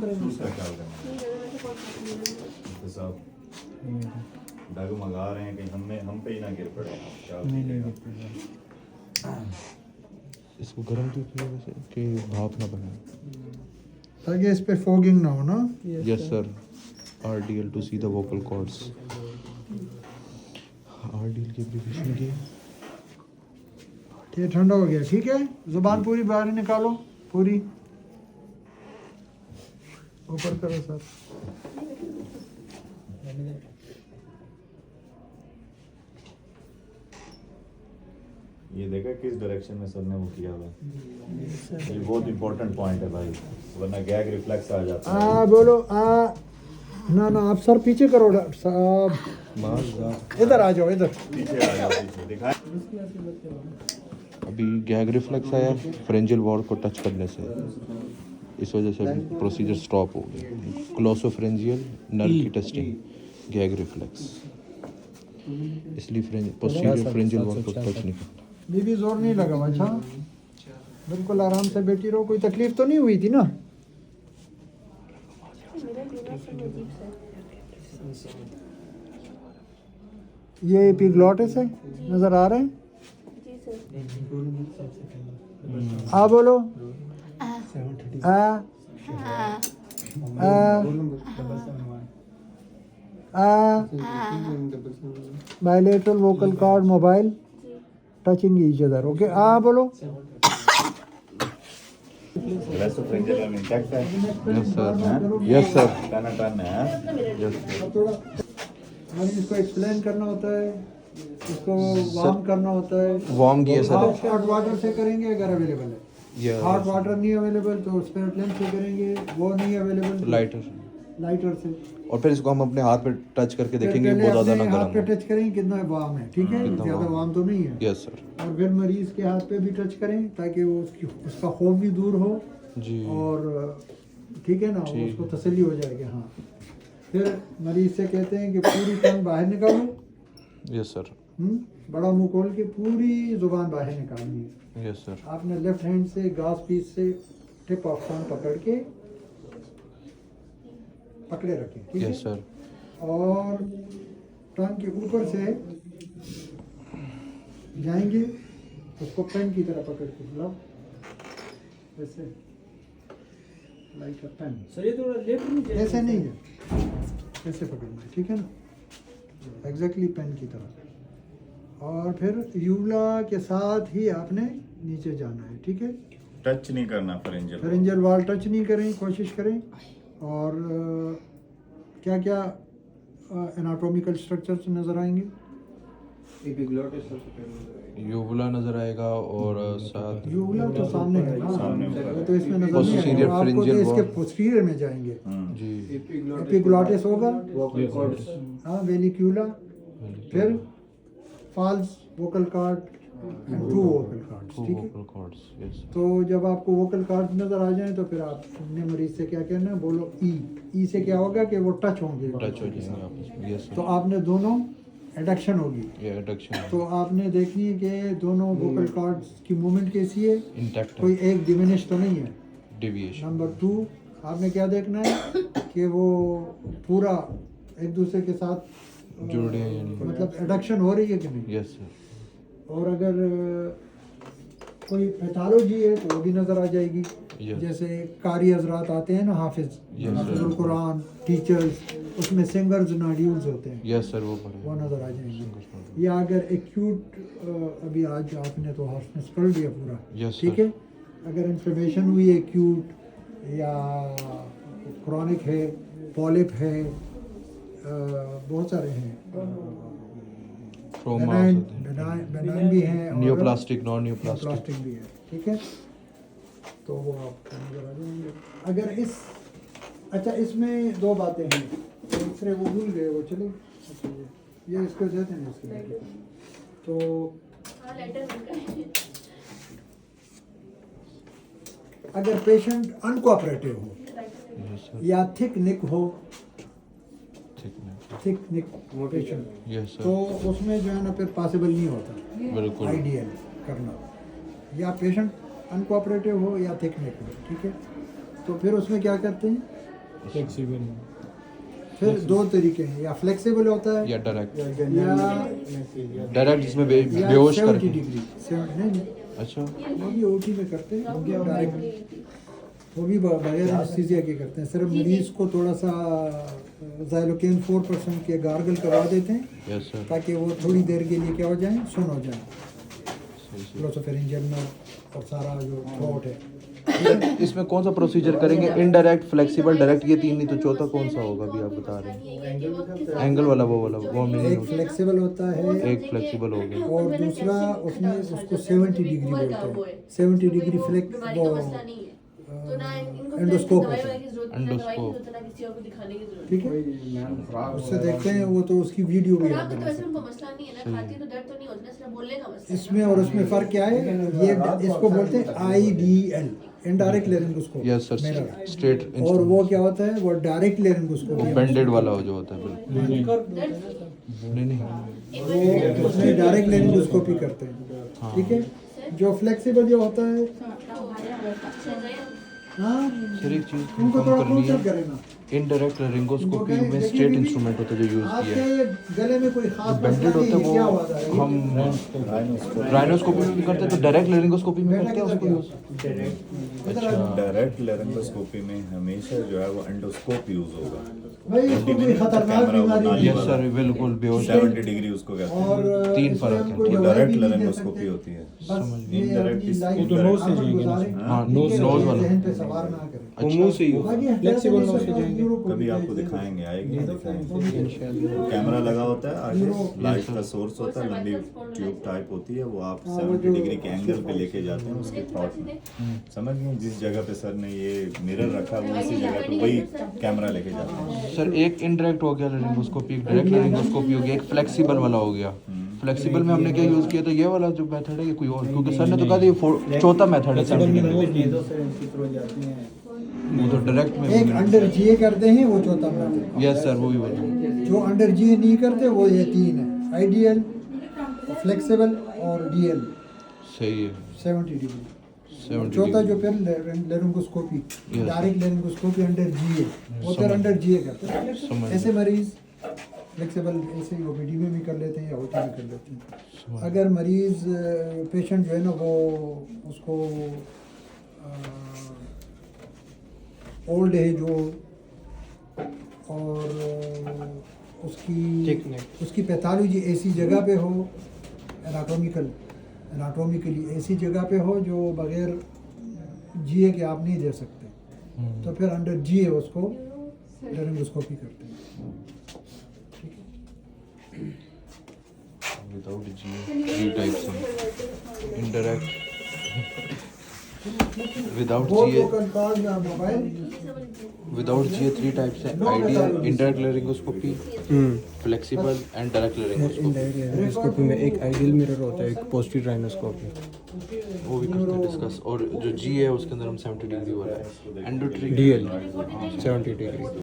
दूसरा ख्याल करना साहब डगमगा रहे हैं कहीं हम पे ही ना गिर पड़े। नहीं गिर पड़ेगा। इसको गर्म दूध में वैसे कि भाप ना बने ताकि इस पे फॉगिंग ना हो ना। Yes sir. RDL to see the vocal cords. RDL की एब्रीविएशन की ये ठंडा हो गया, ठीक है। जुबान पूरी बाहर निकालो, पूरी ऊपर करो सर। ये देखा किस डायरेक्शन में सर ने वो किया हुआ है। ये बहुत इंपॉर्टेंट पॉइंट है भाई, वरना गैग रिफ्लेक्स आ जाता है। बोलो ना ना, आप सर पीछे करो डॉक्टर साहब, इधर आ जाओ, इधर पीछे आ जाओ, पीछे दिखाएं। अभी गैग रिफ्लेक्स आया फ्रेंजियल वॉल को टच करने से, इस वजह से प्रोसीजर स्टॉप हो गया। ग्लोसोफ्रेंजियल नर्व की टेस्टिंग, गैग रिफ्लेक्स, इसलिए पोस्टीरियर फ्रेंजियल वॉल को टच नहीं करना। बीबी जोर नहीं लगा, अच्छा बिल्कुल आराम से बैठी रहो। कोई तकलीफ तो नहीं हुई थी ना? ये एपिग्लॉटिस है, नजर आ रहे हैं? बोलो bilateral vocal cord mobile touching each other. Okay, बोलो। ग्लोसोफ्रेंजियल इंटैक्ट है। Yes sir, yes sir. टन है। यस थोड़ा मरीज को एक्सप्लेन करना होता है, उसको वार्म करना होता है। वार्म किया सर। हॉट वाटर से करेंगे अगर अवेलेबल है। हॉट वाटर नहीं अवेलेबल तो स्पिरिट लैम्प से करेंगे, वो नहीं अवेलेबल तो लाइटर से। और फिर इसको हम अपने हाथ पे टच करके देखेंगे बहुत ज़्यादा ना हाथ पे गर्म टच करेंगे कितना वार्म है, ठीक है, ज़्यादा वार्म तो नहीं है। Yes sir. और फिर मरीज के हाथ पे भी टच करें ताकि वो उसका खौफ भी दूर हो जी। और ठीक है ना, उसको तसल्ली हो जाएगी। हाँ, फिर मरीज से कहते हैं कि पूरी टंग बाहर निकालो। Yes sir. बड़ा मुंह खोल के पूरी जुबान बाहर निकालनी है। Yes sir. आपने आपने लेफ्ट हैंड से गाज पीस से टिप ऑफ टंग पकड़ के पकड़े रखें, ठीक है। Yes sir. और टंग के ऊपर से जाएंगे, उसको पेन की तरह पकड़ के लो, ऐसे लाइक अ पेन। सर ये थोड़ा लेफ्ट नहीं जाए, ऐसे नहीं है, ऐसे पकड़ना है, ठीक है ना, एग्जैक्टली पेन की तरह। और फिर यूला के साथ ही आपने नीचे जाना है, ठीक है। टच नहीं करना फ्रेंजियल। फ्रेंजियल वॉल टच नहीं करें, कोशिश करें। और क्या क्या एनाटॉमिकल स्ट्रक्चर्स नज़र आएंगे? यूवुला नजर आएगा और साथ यूला तो सामने है ना, सामने वो तो इसमें नजर नहीं Posterior आएगा। आपको तो pharyngeal इसके wall। पोस्टीरियर में जाएंगे। जी। एपिग्लॉटिस होगा, हाँ, वेलिक्यूला, फिर false vocal cord and true vocal cords, ठीक है। Vocal cords, yes. तो जब आपको वोकल कॉर्ड नजर आ जाए तो फिर आपने मरीज से क्या कहना है, बोलो ई से क्या होगा कि वो टच होंगे, टच हो जाएंगे आपस में। यस तो आपने दोनों एडक्शन होगी, ये एडक्शन तो आपने देखनी है कि दोनों वोकल कॉर्ड्स की मूवमेंट कैसी है, इंटैक्ट कोई एक डिमिनिश तो नहीं है। डेविएशन। नंबर 2 आपने क्या देखना है कि वो पूरा एक दूसरे के साथ जुड़े हैं यानी। मतलब एडक्शन हो रही है कि नहीं। Yes sir. और अगर कोई पैथोलॉजी है तो वो भी नज़र आ जाएगी। Yes. जैसे कारी हजरात आते हैं ना, हाफिज़ुल कुरान टीचर्स, उसमें सिंगर्स नोड्यूल्स होते हैं। यस सर, वो वो नज़र आ जाएंगे। या अगर एक्यूट, अभी आज आपने तो हॉस्पिटल पढ़ लिया पूरा, Yes, ठीक sir. है। अगर इन्फ्लेमेशन हुई एक्यूट या क्रॉनिक है, पॉलिप है, बहुत सारे हैं, बेनाइन भी हैं, नियोप्लास्टिक, नॉन नियोप्लास्टिक प्लास्टिक भी है, ठीक है। तो वो आपको नजर आ जाएंगे। अगर अच्छा इसमें 2 बातें हैं, एक्सरे वो भूल गए, वो चलो अच्छा ये इसको देते हैं इसके लिए। तो अगर पेशेंट अनकोऑपरेटिव हो या थिक निक हो, थिक निक पेशेंट, यस तो सर, उसमें जो है ना फिर पॉसिबल नहीं होता बिल्कुल। आइडियल करना, या पेशेंट अनकोऑपरेटिव हो या थिक नेक हो, ठीक है। तो फिर उसमें क्या करते हैं, फ्लेक्सिबल फिर दो तरीके हैं, या फ्लेक्सिबल होता है या डायरेक्ट या डायरेक्ट जिसमें बेहोश 70 करके। डिग्री नहीं अच्छा वो भी ओटी में करते हैं, वो भी डायरेक्ट वो भी बगैर एनेस्थीसिया के करते हैं। सिर्फ मरीज को थोड़ा सा ज़ाइलोकेन 4% के गार्गल करवा देते हैं यस सर। ताकि वो थोड़ी देर के लिए क्या हो जाए, सुन हो जाए, सही सही। ग्लोसोफेरिंजियल नर्व और सारा जो थ्रोट है। इसमें कौन सा प्रोसीजर करेंगे? इनडायरेक्ट, फ्लेक्सिबल, डायरेक्ट, ये तीन, नहीं तो चौथा कौन सा होगा अभी आप बता रहे हैं? एंगल वाला वो हमने नहीं एक होता। फ्लेक्सिबल होता है एक फ्लेक्सिबल हो गया और दूसरा उसमें उसको 70 डिग्री बोलते हैं, 70 डिग्री फ्लेक्स वो एंडोस्कोप होता है, एंडोस्कोप। ठीक है। उससे देखते हैं वो तो उसकी वीडियो भी आप बना सकते हैं। इसमें और उसमें फ़र्क क्या है, ये इसको बोलते हैं IDL, indirect laryngoscope. Yes sir, straight और वो क्या होता है, वो डायरेक्ट लेरिंगोस्कोप है। बेंडेड वाला जो होता है बिल्कुल। नहीं वो उसमें डायरेक्ट लेरिंगोस्कोपी करते हैं, ठीक है। जो फ्लेक्सिबल जो होता है, हाँ सर एक चीज़ उनको कंफर्म थोड़ा करनी क्लोजअप है, करे ना। इनडायरेक्ट रिंगोस्कोपी में स्ट्रेट इंस्ट्रूमेंट होता है जो यूज़ किया है। आपके गले में कोई खास बेंडेड मसला होता है नहीं, क्या वो हुआ था? हम राइनोस्कोपी में भी करते हैं, तो डायरेक्ट लेरिंगोस्कोपी में करते हैं उसको यूज़। अच्छा डायरेक्ट लेरिंगोस्कोपी में हमेशा जो है वो एंडोस्कोप यूज होगा। भाई इसको कोई खतरनाक कैमरा वो बीमारी नाली नहीं यस है। सर, बिल्कुल बेहोश। 70 डिग्री उसको कहते हैं। और तीन इसमें फर्क हम है। कोई वो दवाई डायरेक्ट भी नहीं दे लेरिंगोस्कोपी सकते। होती है। बस ये इनडायरेक्ट अपनी इस लाइफ वो तो नोज से अमल जाएंगे ना गुजारें, सर। हाँ, ठीक है, नोज वाला। जहन पे सवार ना करें। वो मुंह से ही बाकी होगा, एहतियात फ्लेक्सिबल से नोज से जाएंगे। न्यूरो को कभी भी आपको भेज दिखाएंगे, आएगी दिखाएंगे। देंगे। इंशाल्लाह। कैमरा लगा होता है आगे, न्यूरो- लाइट का सोर्स होता है, लंबी ट्यूब टाइप होती है, वो आप हाँ, वो 70 जो- डिग्री के एंगल पे लेके जाते हैं उसके थॉट में। समझ गए? जिस जगह पे सर ने ये मिरर रखा वो उसी जगह पे वही कैमरा लेके जाते हैं। सर एक इनडायरेक्ट हो गया लेरिंगोस्कोपी, एक डायरेक्ट लेरिंगोस्कोपी हो गया, एक फ्लेक्सिबल वाला हो गया। फ्लेक्सिबल में हमने क्या यूज़ किया, तो ये वाला जो मेथड है ये कोई और, क्योंकि सर ने तो कहा था ये चौथा मेथड है। फ्लेक्सिबल में 70 नोज डिग्री। नहीं वो तो डायरेक्ट में एक अंडर जीए करते हैं, वो चौथा मेथड। यस सर, वो भी बोला। जो अंडर जीए नहीं करते वो ये तीन है, आइडियल, फ्लेक्सिबल और DL सही है। 70 डिग्री। 70 चौथा डिग्री। जो फिर लेरिंगोस्कोपी, Yes. डायरेक्ट लेरिंगोस्कोपी अंडर जीए, वो फिर अंडर जीए करते हैं। समझ ऐसे मरीज फ्लेक्सिबल ऐसे ही OPD में भी कर लेते हैं या OT में कर लेते हैं। अगर मरीज पेशेंट जो है ना वो उसको ओल्ड एज हो और उसकी पैथोलॉजी ऐसी जगह पे हो, एनाटोमिकली ऐसी जगह पे हो जो बगैर जीए के आप नहीं दे सकते, तो फिर अंडर जीए उसको लेरिंगोस्कोपी करते हैं। Without G, three types हैं. Indirect. Without वो G, लोकल कॉल या mobile without G, three types हैं. Ideal, indirect laryngoscopy, flexible and direct laryngoscopy. लेरिंगोस्कोपी में एक आइडियल मिरर होता है, एक पोस्टीरियर राइनोस्कोपी। वो भी करते हैं डिस्कस, और जो G है उसके अंदर हम 70 डिग्री वाला है. एंडोट्रिक DL 70 डिग्री।